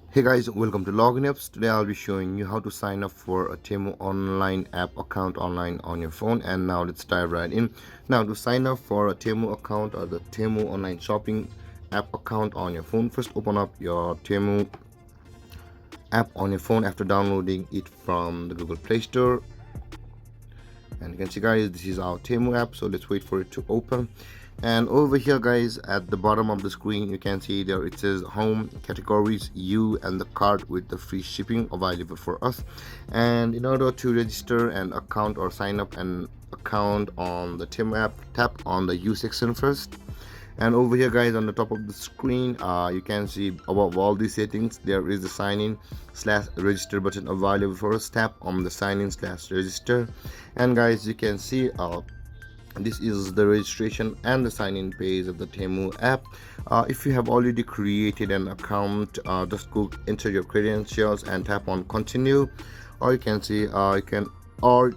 Hey guys, welcome to Login Apps. Today I'll be showing you how to sign up for a Temu online app account online on your phone. And now let's dive right in. Now to sign up for a Temu account or the Temu online shopping app account on your phone, first open up your Temu app on your phone after downloading it from the Google Play Store. And you can see guys, this is our Temu app, so let's wait for it to open. And over here guys, at the bottom of the screen you can see there it says home, categories, you, and the cart with the free shipping available for us. And in order to register an account or sign up an account on the Temu app, tap on the you section first. And over here guys, on the top of the screen you can see above all these settings there is the sign in slash register button available for us. Tap on the sign in slash register, and guys you can see this is the registration and the sign-in page of the Temu app. If you have already created an account, just go enter your credentials and tap on continue. Or you can see or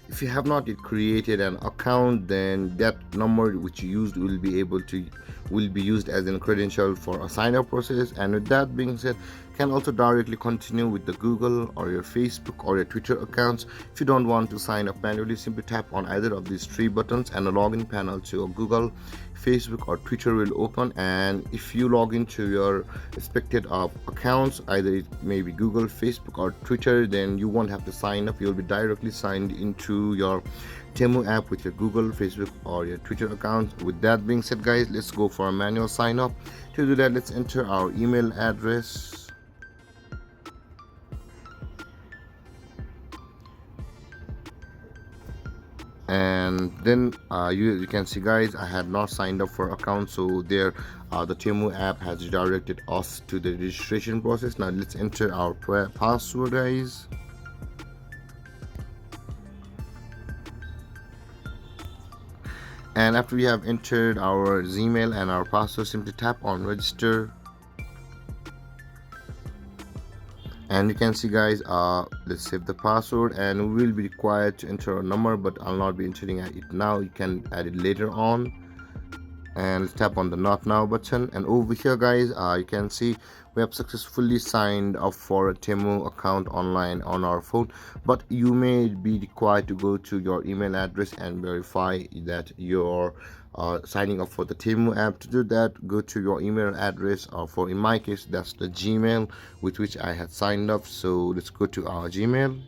if you have not yet created an account, then that number which you used will be used as a credential for a sign up process. And with that being said, you can also directly continue with the Google or your Facebook or your Twitter accounts. If you don't want to sign up manually, simply tap on either of these three buttons and a login panel to your Google, Facebook or Twitter will open. And if you log into your respected accounts, either it may be Google, Facebook or Twitter, then you won't have to sign up. You'll be directly signed into your Temu app with your Google, Facebook or your Twitter account. With that being said guys, let's go for a manual sign up. To do that, let's enter our email address. And then you can see guys, I had not signed up for account, so there the Temu app has redirected us to the registration process. Now let's enter our password guys. And after we have entered our Gmail and our password, simply tap on register. And you can see guys, let's save the password, and we will be required to enter a number, but I'll not be entering it now. You can add it later on. And let's tap on the not now button. And over here guys, you can see we have successfully signed up for a Temu account online on our phone, but you may be required to go to your email address and verify that you're signing up for the Temu app. To do that, go to your email address, or for in my case that's the Gmail with which I had signed up. So let's go to our Gmail.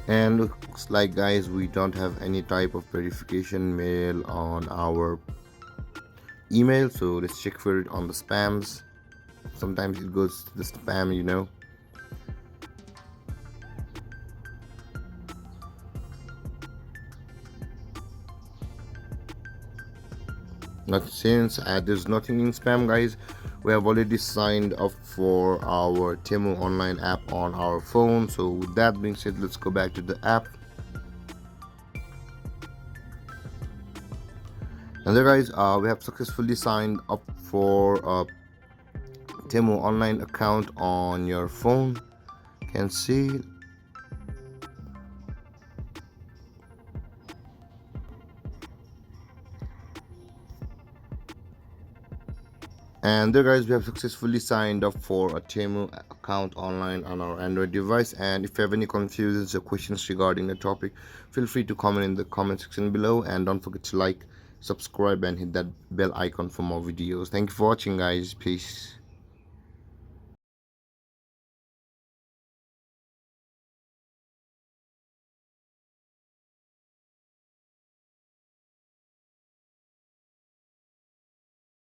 And looks like guys, we don't have any type of verification mail on our email, so let's check for it on the spams. Sometimes it goes to the spam, you know. Not since there's nothing in spam guys, we have already signed up for our Temu online app on our phone. So with that being said, let's go back to the app. And there guys, we have successfully signed up for a Temu online account on your phone. You can see. And there guys, we have successfully signed up for a Temu account online on our Android device. And if you have any confusions or questions regarding the topic, feel free to comment in the comment section below, and don't forget to like, subscribe and hit that bell icon for more videos. Thank you for watching guys. Peace.